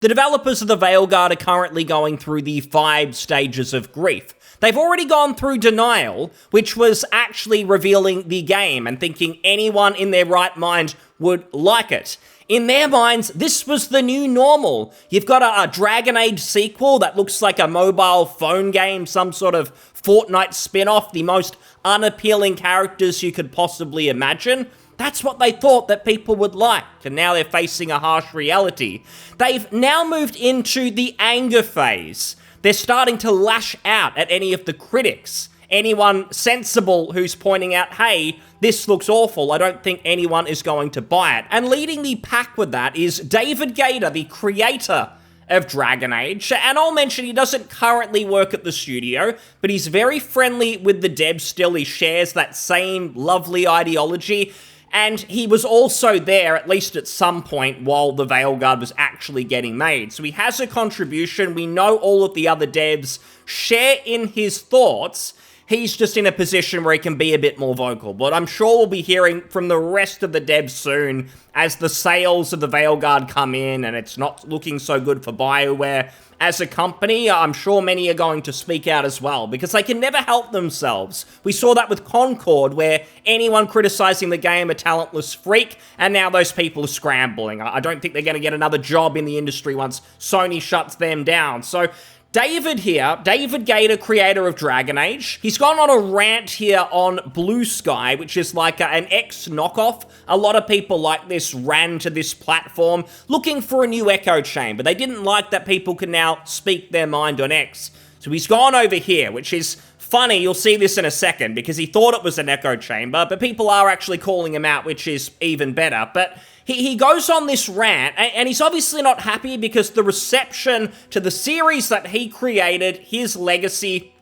The developers of the Veilguard are currently going through the 5 stages of grief. They've already gone through denial, which was actually revealing the game and thinking anyone in their right mind would like it. In their minds, this was the new normal. You've got a Dragon Age sequel that looks like a mobile phone game, some sort of Fortnite spin-off, the most unappealing characters you could possibly imagine. That's what they thought that people would like, and now they're facing a harsh reality. They've now moved into the anger phase. They're starting to lash out at any of the critics. Anyone sensible who's pointing out, hey, this looks awful, I don't think anyone is going to buy it. And leading the pack with that is David Gaider, the creator of Dragon Age. And I'll mention he doesn't currently work at the studio, but he's very friendly with the devs still. He shares that same lovely ideology. And he was also there, at least at some point, while the Veilguard was actually getting made. So he has a contribution. We know all of the other devs share in his thoughts. He's just in a position where he can be a bit more vocal. But I'm sure we'll be hearing from the rest of the devs soon as the sales of the Veilguard come in and it's not looking so good for BioWare as a company. I'm sure many are going to speak out as well because they can never help themselves. We saw that with Concord, where anyone criticizing the game a talentless freak, and now those people are scrambling. I don't think they're going to get another job in the industry once Sony shuts them down. So David here, David Gaider, creator of Dragon Age, he's gone on a rant here on Blue Sky, which is like an X knockoff. A lot of people like this ran to this platform looking for a new echo chamber. They didn't like that people can now speak their mind on X. So he's gone over here, which is funny. You'll see this in a second because he thought it was an echo chamber, but people are actually calling him out, which is even better. But he goes on this rant, and he's obviously not happy because the reception to the series that he created, his legacy,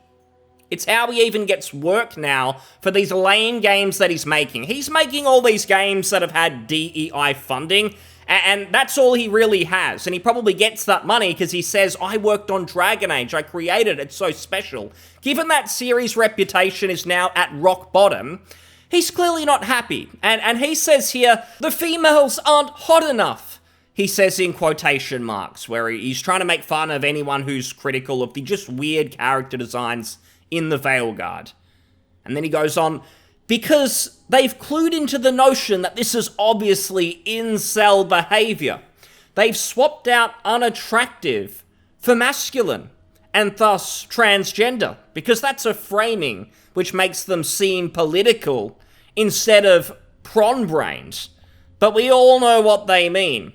it's how he even gets work now for these lame games that he's making. He's making all these games that have had DEI funding, and that's all he really has. And he probably gets that money because he says, I worked on Dragon Age, I created it, it's so special. Given that series' reputation is now at rock bottom, he's clearly not happy. And he says here, the females aren't hot enough. He says in quotation marks, where he's trying to make fun of anyone who's critical of the just weird character designs in the Veilguard. And then he goes on, because they've clued into the notion that this is obviously incel behavior. They've swapped out unattractive for masculine, and thus transgender, because that's a framing which makes them seem political instead of prawn-brained. But we all know what they mean.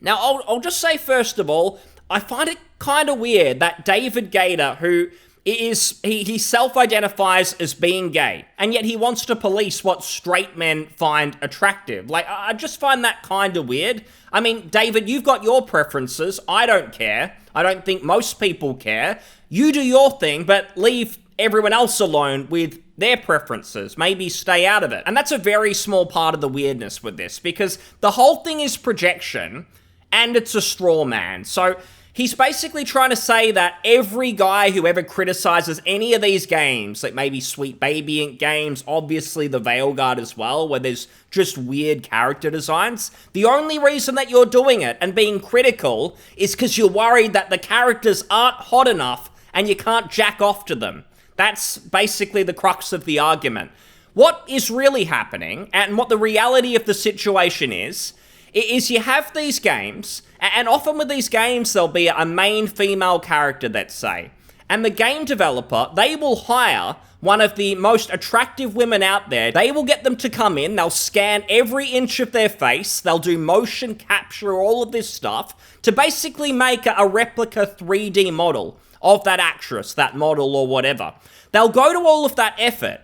Now, I'll just say first of all, I find it kind of weird that David Gaider, who he self-identifies as being gay, and yet he wants to police what straight men find attractive. Like, I just find that kind of weird. I mean, David, you've got your preferences. I don't care. I don't think most people care. You do your thing, but leave everyone else alone with their preferences. Maybe stay out of it. And that's a very small part of the weirdness with this, because the whole thing is projection, and it's a straw man. So he's basically trying to say that every guy who ever criticizes any of these games, like maybe Sweet Baby Inc. games, obviously the Veilguard as well, where there's just weird character designs, the only reason that you're doing it and being critical is because you're worried that the characters aren't hot enough and you can't jack off to them. That's basically the crux of the argument. What is really happening, and what the reality of the situation is you have these games, and often with these games, there'll be a main female character, let's say. And the game developer, they will hire one of the most attractive women out there. They will get them to come in, they'll scan every inch of their face, they'll do motion capture, all of this stuff, to basically make a replica 3D model of that actress, that model, or whatever. They'll go to all of that effort,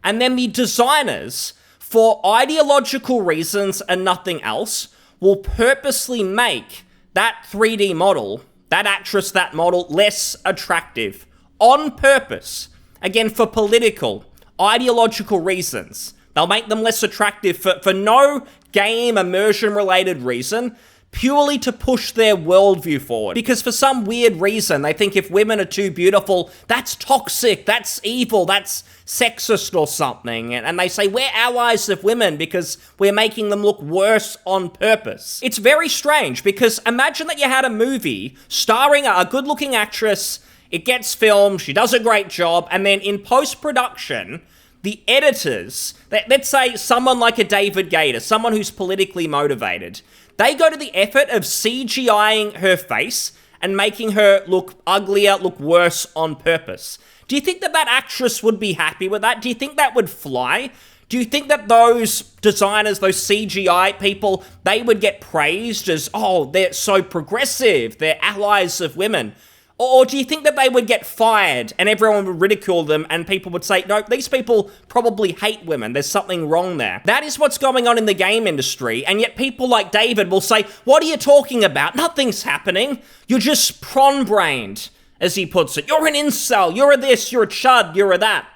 and then the designers, for ideological reasons and nothing else, will purposely make that 3D model, that actress, that model, less attractive. On purpose. Again, for political, ideological reasons. They'll make them less attractive for no game immersion-related reason, purely to push their worldview forward. Because for some weird reason, they think if women are too beautiful, that's toxic, that's evil, that's sexist or something. And they say, we're allies of women because we're making them look worse on purpose. It's very strange because imagine that you had a movie starring a good-looking actress, it gets filmed, she does a great job, and then in post-production, the editors, let's say someone like a David Gaider, someone who's politically motivated, they go to the effort of CGIing her face and making her look uglier, look worse on purpose. Do you think that that actress would be happy with that? Do you think that would fly? Do you think that those designers, those CGI people, they would get praised as, oh, they're so progressive, they're allies of women? Or do you think that they would get fired and everyone would ridicule them and people would say, no, these people probably hate women, there's something wrong there? That is what's going on in the game industry, and yet people like David will say, what are you talking about? Nothing's happening. You're just prawn-brained, as he puts it. You're an incel, you're a this, you're a chud, you're a that.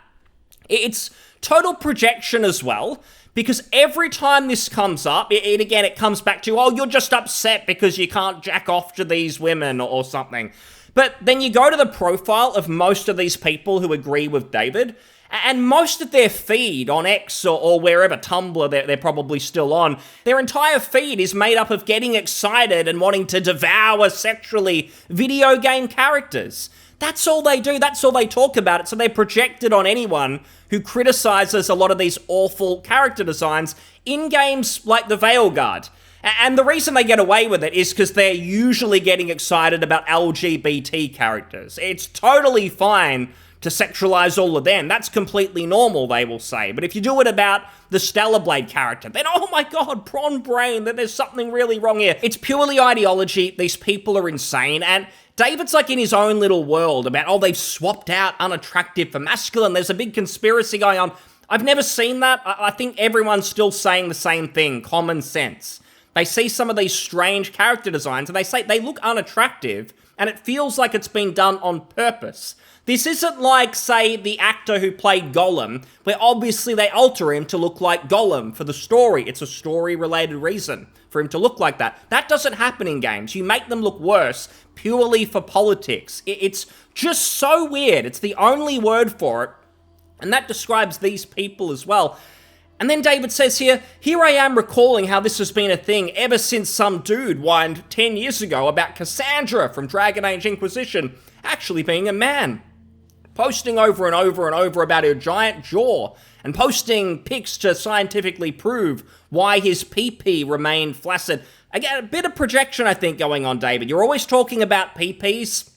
It's total projection as well, because every time this comes up, it comes back to, oh, you're just upset because you can't jack off to these women or something. But then you go to the profile of most of these people who agree with David, and most of their feed on X or wherever, Tumblr they're probably still on, their entire feed is made up of getting excited and wanting to devour sexually video game characters. That's all they do, that's all they talk about it, so they project it on anyone who criticizes a lot of these awful character designs in games like the Veilguard. And the reason they get away with it is because they're usually getting excited about LGBT characters. It's totally fine to sexualize all of them. That's completely normal, they will say. But if you do it about the Stellar Blade character, then, oh my god, prawn brain, that there's something really wrong here. It's purely ideology. These people are insane. And David's like in his own little world about, oh, they've swapped out unattractive for masculine. There's a big conspiracy going on. I've never seen that. I think everyone's still saying the same thing, common sense. They see some of these strange character designs and they say they look unattractive and it feels like it's been done on purpose. This isn't like, say, the actor who played Gollum, where obviously they alter him to look like Gollum for the story. It's a story-related reason for him to look like that. That doesn't happen in games. You make them look worse purely for politics. It's just so weird. It's the only word for it, and that describes these people as well. And then David says here I am recalling how this has been a thing ever since some dude whined 10 years ago about Cassandra from Dragon Age Inquisition actually being a man. Posting over and over and over about her giant jaw, and posting pics to scientifically prove why his PP remained flaccid. Again, a bit of projection, I think, going on, David. You're always talking about PPs.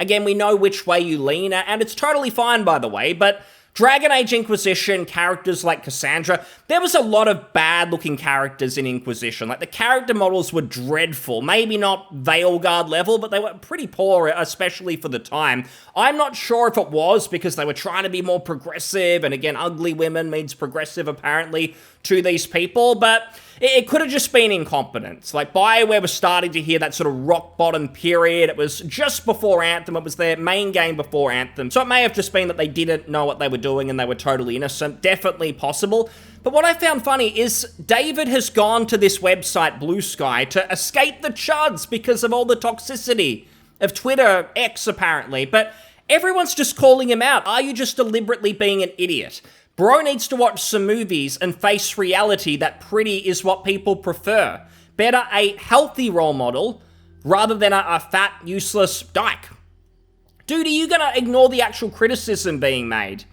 Again, we know which way you lean, and it's totally fine, by the way, but Dragon Age Inquisition, characters like Cassandra, there was a lot of bad-looking characters in Inquisition. Like, the character models were dreadful. Maybe not Veilguard level, but they were pretty poor, especially for the time. I'm not sure if it was because they were trying to be more progressive, and again, ugly women means progressive, apparently, to these people, but it could have just been incompetence. Like, BioWare was starting to hear that sort of rock-bottom period. It was just before Anthem. It was their main game before Anthem. So it may have just been that they didn't know what they were doing and they were totally innocent. Definitely possible. But what I found funny is David has gone to this website, Blue Sky, to escape the chuds because of all the toxicity of Twitter, X apparently. But everyone's just calling him out. Are you just deliberately being an idiot? Bro needs to watch some movies and face reality that pretty is what people prefer. Better a healthy role model rather than a fat, useless dyke. Dude, are you gonna ignore the actual criticism being made?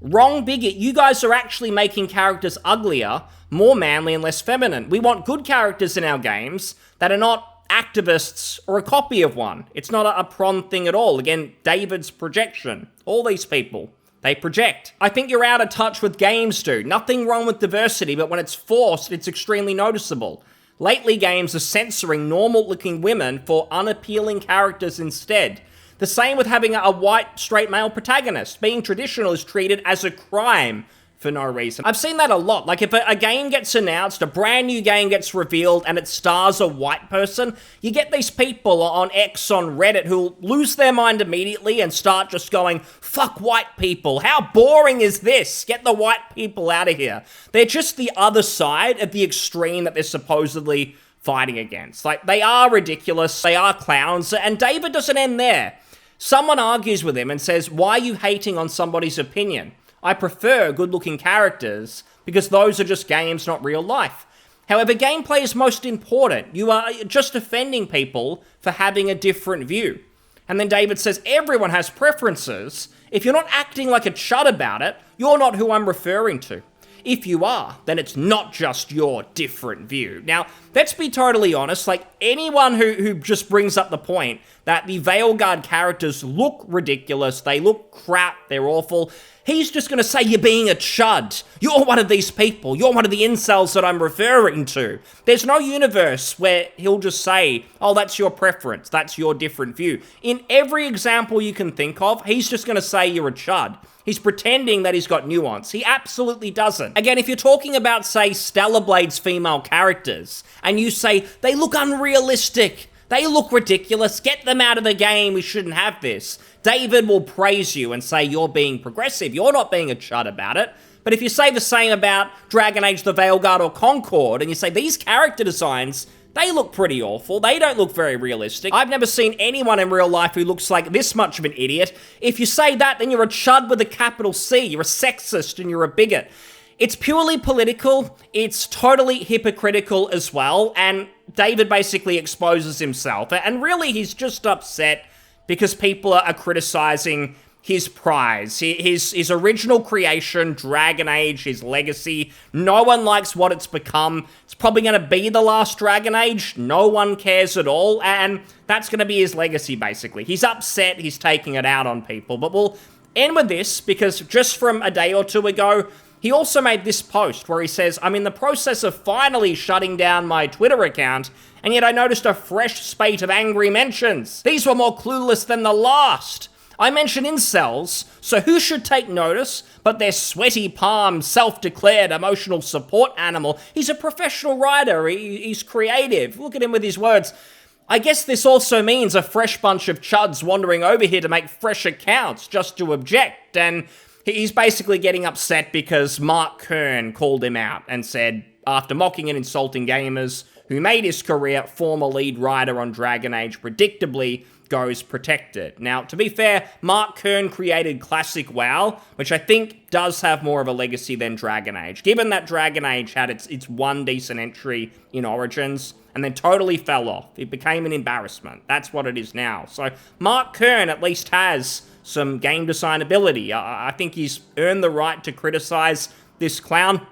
Wrong bigot. You guys are actually making characters uglier, more manly and less feminine. We want good characters in our games that are not activists or a copy of one. It's not a prawn thing at all. Again, David's projection. All these people. They project. I think you're out of touch with games, dude. Nothing wrong with diversity, but when it's forced, it's extremely noticeable. Lately, games are censoring normal-looking women for unappealing characters instead. The same with having a white, straight male protagonist. Being traditional is treated as a crime for no reason. I've seen that a lot. Like, if a game gets announced, a brand new game gets revealed, and it stars a white person, you get these people on X, on Reddit, who'll lose their mind immediately and start just going, fuck white people. How boring is this? Get the white people out of here. They're just the other side of the extreme that they're supposedly fighting against. Like, they are ridiculous, they are clowns, and David doesn't end there. Someone argues with him and says, why are you hating on somebody's opinion? I prefer good-looking characters because those are just games, not real life. However, gameplay is most important. You are just offending people for having a different view. And then David says, everyone has preferences. If you're not acting like a chud about it, you're not who I'm referring to. If you are, then it's not just your different view. Now, let's be totally honest, like anyone who just brings up the point that the Veilguard characters look ridiculous, they look crap, they're awful, he's just going to say you're being a chud. You're one of these people. You're one of the incels that I'm referring to. There's no universe where he'll just say, oh, that's your preference. That's your different view. In every example you can think of, he's just going to say you're a chud. He's pretending that he's got nuance. He absolutely doesn't. Again, if you're talking about, say, Stellar Blade's female characters, and you say, they look unrealistic, they look ridiculous, get them out of the game, we shouldn't have this, David will praise you and say you're being progressive, you're not being a chud about it. But if you say the same about Dragon Age the Veilguard or Concord, and you say these character designs, they look pretty awful. They don't look very realistic. I've never seen anyone in real life who looks like this much of an idiot. If you say that, then you're a chud with a capital C. You're a sexist and you're a bigot. It's purely political. It's totally hypocritical as well. And David basically exposes himself. And really, he's just upset because people are criticizing his prize, his original creation, Dragon Age, his legacy. No one likes what it's become. It's probably going to be the last Dragon Age. No one cares at all, and that's going to be his legacy, basically. He's upset, he's taking it out on people, but we'll end with this, because just from a day or two ago, he also made this post where he says, I'm in the process of finally shutting down my Twitter account, and yet I noticed a fresh spate of angry mentions. These were more clueless than the last. I mention incels, so who should take notice but their sweaty palm, self-declared emotional support animal? He's a professional writer, he's creative. Look at him with his words. I guess this also means a fresh bunch of chuds wandering over here to make fresh accounts just to object, and he's basically getting upset because Mark Kern called him out and said, after mocking and insulting gamers who made his career, former lead writer on Dragon Age predictably goes protected. Now, to be fair, Mark Kern created Classic WoW, which I think does have more of a legacy than Dragon Age, given that Dragon Age had its one decent entry in Origins, and then totally fell off. It became an embarrassment. That's what it is now. So, Mark Kern at least has some game design ability. I think he's earned the right to criticize this clown.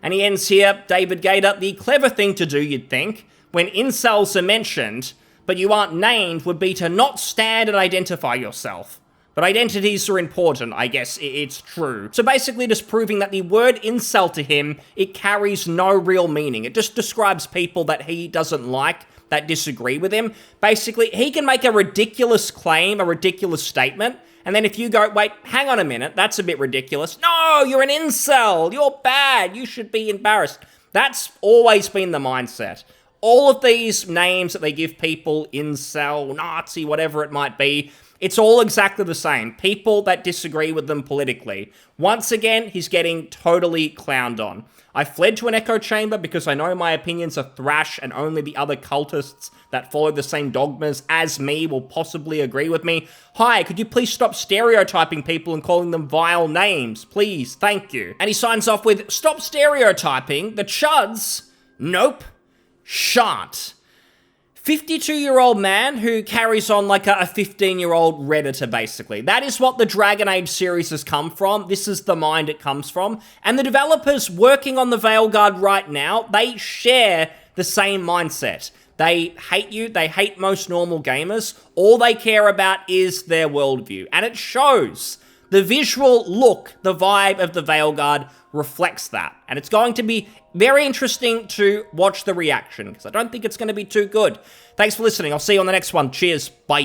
And he ends here, David Gaider, the clever thing to do, you'd think, when incels are mentioned, but you aren't named, would be to not stand and identify yourself. But identities are important, I guess it's true. So basically just proving that the word incel to him, it carries no real meaning. It just describes people that he doesn't like, that disagree with him. Basically, he can make a ridiculous claim, a ridiculous statement, and then if you go, wait, hang on a minute, that's a bit ridiculous. No, you're an incel, you're bad, you should be embarrassed. That's always been the mindset. All of these names that they give people, incel, Nazi, whatever it might be, it's all exactly the same. People that disagree with them politically. Once again, he's getting totally clowned on. I fled to an echo chamber because I know my opinions are thrash and only the other cultists that follow the same dogmas as me will possibly agree with me. Hi, could you please stop stereotyping people and calling them vile names? Please, thank you. And he signs off with, stop stereotyping, the chuds, nope, shan't. 52-year-old man who carries on like a 15-year-old Redditor, basically. That is what the Dragon Age series has come from. This is the mind it comes from. And the developers working on the Veilguard right now, they share the same mindset. They hate you, they hate most normal gamers. All they care about is their worldview. And it shows. The visual look, the vibe of the Veilguard reflects that. And it's going to be very interesting to watch the reaction, because I don't think it's going to be too good. Thanks for listening. I'll see you on the next one. Cheers. Bye.